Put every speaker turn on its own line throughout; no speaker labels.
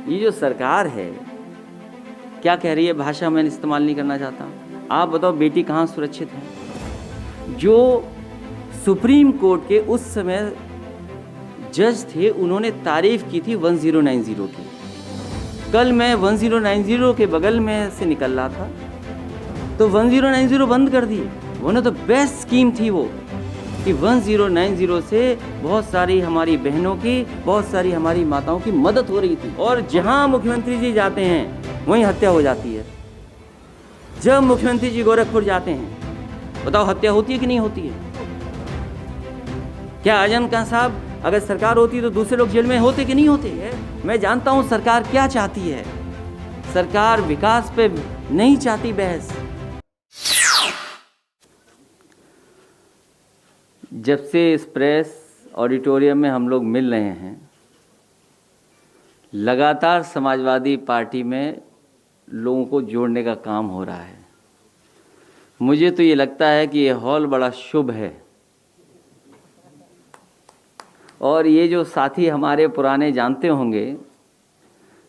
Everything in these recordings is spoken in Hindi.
ये जो सरकार है क्या कह रही है, भाषा मैं इस्तेमाल नहीं करना चाहता। आप बताओ बेटी कहाँ सुरक्षित है? जो सुप्रीम कोर्ट के उस समय जज थे उन्होंने तारीफ की थी 1090 की। कल मैं 1090 के बगल में से निकल रहा था तो 1090 बंद कर दी। One of the best scheme थी वो कि 1090 से बहुत सारी हमारी बहनों की, बहुत सारी हमारी माताओं की मदद हो रही थी। और जहां मुख्यमंत्री जी जाते हैं वहीं हत्या हो जाती है। जब मुख्यमंत्री जी गोरखपुर जाते हैं बताओ हत्या होती है कि नहीं होती है? क्या आजम खान साहब अगर सरकार होती तो दूसरे लोग जेल में होते कि नहीं होते है? मैं जानता हूं सरकार क्या चाहती है। सरकार विकास पे नहीं चाहती बहस। जब से इस प्रेस ऑडिटोरियम में हम लोग मिल रहे हैं, लगातार समाजवादी पार्टी में लोगों को जोड़ने का काम हो रहा है। मुझे तो ये लगता है कि ये हॉल बड़ा शुभ है। और ये जो साथी हमारे पुराने जानते होंगे,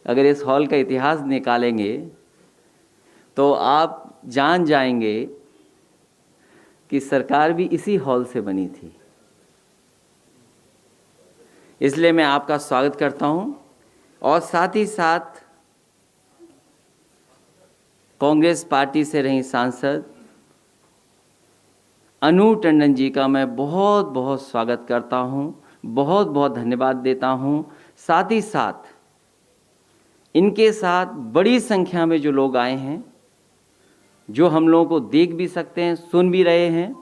अगर इस हॉल का इतिहास निकालेंगे तो आप जान जाएंगे कि सरकार भी इसी हॉल से बनी थी। इसलिए मैं आपका स्वागत करता हूं। और साथ ही साथ कांग्रेस पार्टी से रही सांसद अनु टंडन जी का मैं बहुत बहुत स्वागत करता हूं, बहुत बहुत धन्यवाद देता हूं। साथ ही साथ इनके साथ बड़ी संख्या में जो लोग आए हैं, जो हम लोगों को देख भी सकते हैं, सुन भी रहे हैं,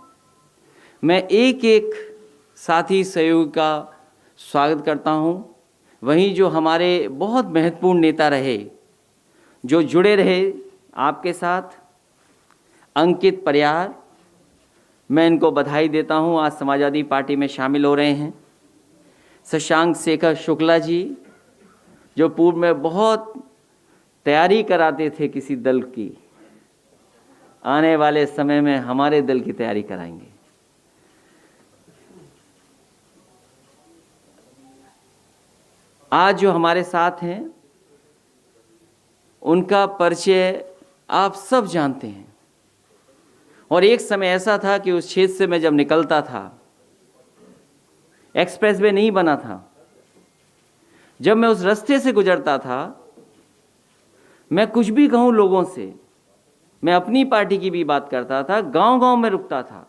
मैं एक एक साथी सहयोगी का स्वागत करता हूं। वहीं जो हमारे बहुत महत्वपूर्ण नेता रहे, जो जुड़े रहे आपके साथ, अंकित परियार, मैं इनको बधाई देता हूं, आज समाजवादी पार्टी में शामिल हो रहे हैं। शशांक शेखर शुक्ला जी, जो पूर्व में बहुत तैयारी कराते थे किसी दल की, आने वाले समय में हमारे दल की तैयारी कराएंगे। आज जो हमारे साथ हैं उनका परिचय आप सब जानते हैं। और एक समय ऐसा था कि उस क्षेत्र से मैं जब निकलता था, एक्सप्रेसवे नहीं बना था, जब मैं उस रास्ते से गुजरता था, मैं कुछ भी कहूं लोगों से, मैं अपनी पार्टी की भी बात करता था, गांव-गांव में रुकता था।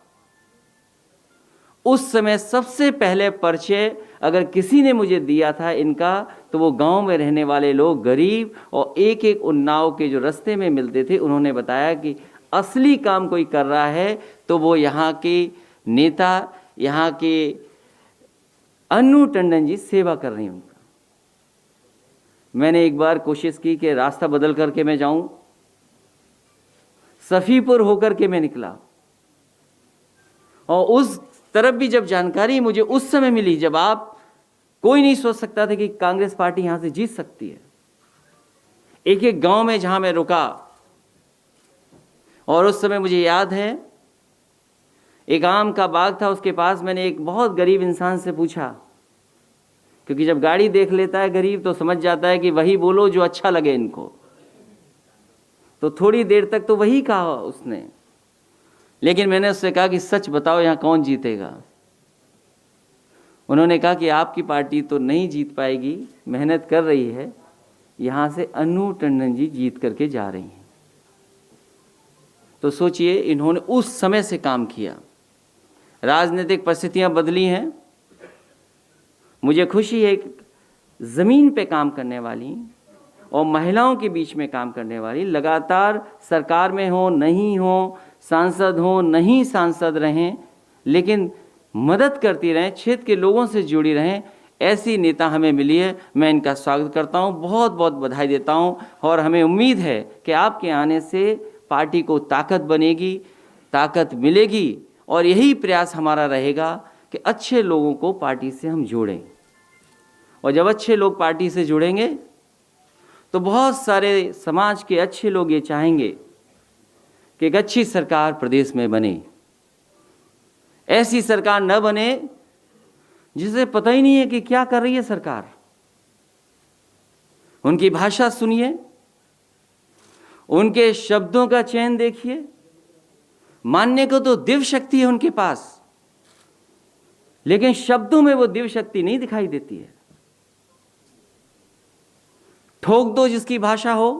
उस समय सबसे पहले परिचय अगर किसी ने मुझे दिया था इनका, तो वो गांव में रहने वाले लोग, गरीब और एक एक उन्नाव के जो रास्ते में मिलते थे, उन्होंने बताया कि असली काम कोई कर रहा है तो वो यहाँ के नेता, यहाँ के अनु टंडन जी सेवा कर रही हैं उनका। मैंने एक बार कोशिश की कि रास्ता बदल करके मैं जाऊं, सफीपुर होकर के मैं निकला, और उस तरफ भी जब जानकारी मुझे उस समय मिली जब आप कोई नहीं सोच सकता था कि कांग्रेस पार्टी यहां से जीत सकती है। एक एक गांव में जहां मैं रुका, और उस समय मुझे याद है एक आम का बाग था, उसके पास मैंने एक बहुत गरीब इंसान से पूछा, क्योंकि जब गाड़ी देख लेता है गरीब तो समझ जाता है कि वही बोलो जो अच्छा लगे इनको। तो थोड़ी देर तक तो वही कहा उसने, लेकिन मैंने उससे कहा कि सच बताओ यहाँ कौन जीतेगा? उन्होंने कहा कि आपकी पार्टी तो नहीं जीत पाएगी, मेहनत कर रही है, यहाँ से अनु टंडन जी जीत करके जा रही हैं। तो सोचिए, इन्होंने उस समय से काम किया। राजनीतिक परिस्थितियां बदली हैं। मुझे खुशी है कि ज़मीन पे काम करने वाली और महिलाओं के बीच में काम करने वाली, लगातार सरकार में हो नहीं हो, सांसद हो नहीं सांसद रहें, लेकिन मदद करती रहें, क्षेत्र के लोगों से जुड़ी रहें, ऐसी नेता हमें मिली है। मैं इनका स्वागत करता हूं, बहुत बहुत बधाई देता हूं। और हमें उम्मीद है कि आपके आने से पार्टी को ताकत बनेगी, ताकत मिलेगी, और यही प्रयास हमारा रहेगा कि अच्छे लोगों को पार्टी से हम जोड़ें। और जब अच्छे लोग पार्टी से जुड़ेंगे तो बहुत सारे समाज के अच्छे लोग ये चाहेंगे कि एक अच्छी सरकार प्रदेश में बने। ऐसी सरकार न बने जिसे पता ही नहीं है कि क्या कर रही है सरकार। उनकी भाषा सुनिए, उनके शब्दों का चयन देखिए। मानने को तो दिव्य शक्ति है उनके पास, लेकिन शब्दों में वो दिव्य शक्ति नहीं दिखाई देती है। ठोक दो जिसकी भाषा हो,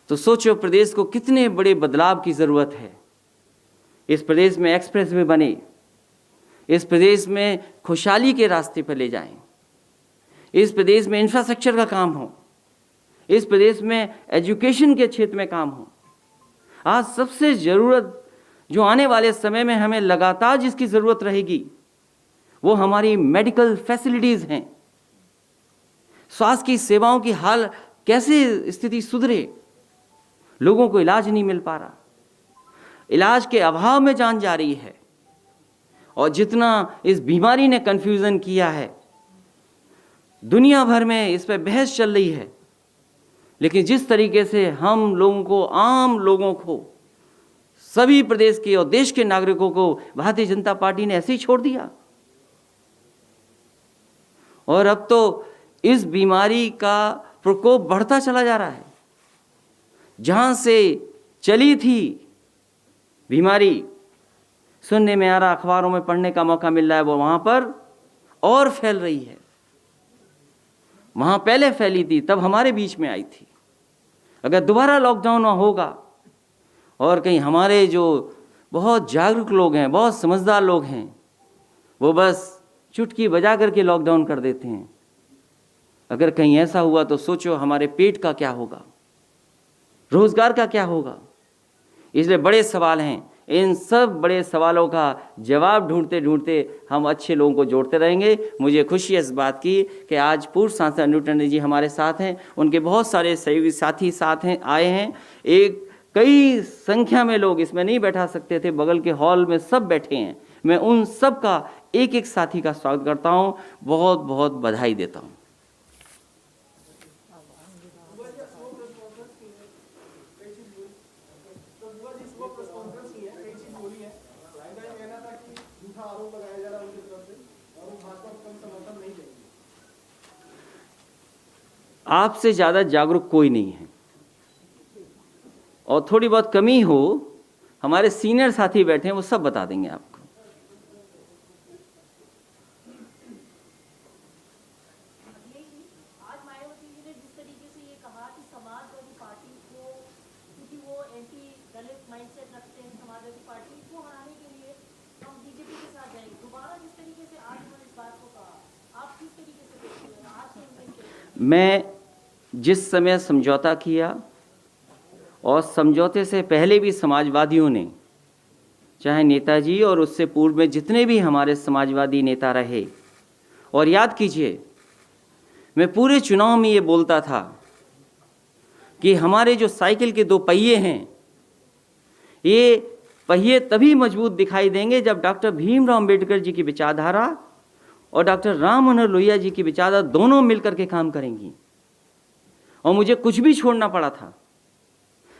तो सोचो प्रदेश को कितने बड़े बदलाव की जरूरत है। इस प्रदेश में एक्सप्रेस वे बने, इस प्रदेश में खुशहाली के रास्ते पर ले जाएं, इस प्रदेश में इंफ्रास्ट्रक्चर का काम हो, इस प्रदेश में एजुकेशन के क्षेत्र में काम हो। आज सबसे जरूरत जो आने वाले समय में हमें लगातार जिसकी जरूरत रहेगी वो हमारी मेडिकल फैसिलिटीज हैं। स्वास्थ्य की सेवाओं की हाल कैसे स्थिति सुधरे, लोगों को इलाज नहीं मिल पा रहा, इलाज के अभाव में जान जा रही है। और जितना इस बीमारी ने कंफ्यूजन किया है, दुनिया भर में इस पर बहस चल रही है, लेकिन जिस तरीके से हम लोगों को, आम लोगों को, सभी प्रदेश के और देश के नागरिकों को भारतीय जनता पार्टी ने ऐसे ही छोड़ दिया। और अब तो इस बीमारी का प्रकोप बढ़ता चला जा रहा है। जहां से चली थी बीमारी, सुनने में आ रहा, अखबारों में पढ़ने का मौका मिल रहा है, वो वहां पर और फैल रही है। वहां पहले फैली थी, तब हमारे बीच में आई थी। अगर दोबारा लॉकडाउन होगा और कहीं हमारे जो बहुत जागरूक लोग हैं, बहुत समझदार लोग हैं, वो बस चुटकी बजा करके लॉकडाउन कर देते हैं, अगर कहीं ऐसा हुआ तो सोचो हमारे पेट का क्या होगा, रोजगार का क्या होगा। इसलिए बड़े सवाल हैं। इन सब बड़े सवालों का जवाब ढूंढते ढूंढते हम अच्छे लोगों को जोड़ते रहेंगे। मुझे खुशी है इस बात की कि आज पूर्व सांसद अनूप टंडन जी हमारे साथ हैं, उनके बहुत सारे सहयोगी साथी साथ हैं, आए हैं। एक कई संख्या में लोग इसमें नहीं बैठा सकते थे, बगल के हॉल में सब बैठे हैं। मैं उन सब का एक एक साथी का स्वागत करता हूं, बहुत बहुत बधाई देता हूं। आपसे ज्यादा जागरूक कोई नहीं है, और थोड़ी बहुत कमी हो, हमारे सीनियर साथी बैठे हैं, वो सब बता देंगे आपको।
आज मायावती जी ने जिस तरीके से ये कहा कि समाजवादी पार्टी को, क्योंकि वो एंटी दलित माइंडसेट रखते हैं, समाजवादी पार्टी को हराने के लिए हम बीजेपी के साथ जाएंगे। दोबारा जिस तरीके से आज उन्होंने इस बात को कहा, आप किस तरीके से देखते हैं? आज के
मैं जिस समय समझौता किया, और समझौते से पहले भी समाजवादियों ने, चाहे नेताजी और उससे पूर्व में जितने भी हमारे समाजवादी नेता रहे, और याद कीजिए मैं पूरे चुनाव में ये बोलता था कि हमारे जो साइकिल के दो पहिए हैं, ये पहिए तभी मजबूत दिखाई देंगे जब डॉक्टर भीमराव अंबेडकर जी की विचारधारा और डॉक्टर राम मनोहर लोहिया जी की विचारधारा दोनों मिलकर के काम करेंगी। और मुझे कुछ भी छोड़ना पड़ा था,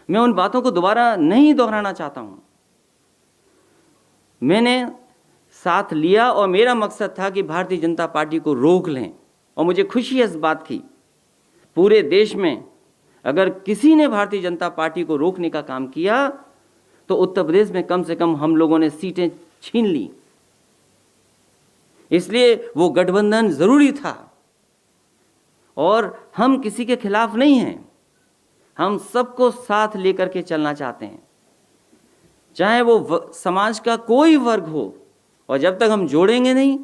मैं उन बातों को दोबारा नहीं दोहराना चाहता हूं। मैंने साथ लिया और मेरा मकसद था कि भारतीय जनता पार्टी को रोक लें। और मुझे खुशी है इस बात की, पूरे देश में अगर किसी ने भारतीय जनता पार्टी को रोकने का काम किया तो उत्तर प्रदेश में कम से कम हम लोगों ने सीटें छीन ली। इसलिए वो गठबंधन जरूरी था, और हम किसी के खिलाफ नहीं हैं, हम सबको साथ लेकर के चलना चाहते हैं, चाहे वो समाज का कोई वर्ग हो। और जब तक हम जोड़ेंगे नहीं,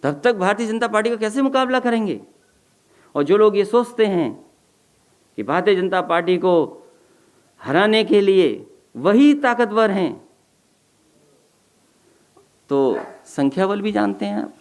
तब तक भारतीय जनता पार्टी का कैसे मुकाबला करेंगे। और जो लोग ये सोचते हैं कि भारतीय जनता पार्टी को हराने के लिए वही ताकतवर हैं, तो संख्या बल भी जानते हैं आप।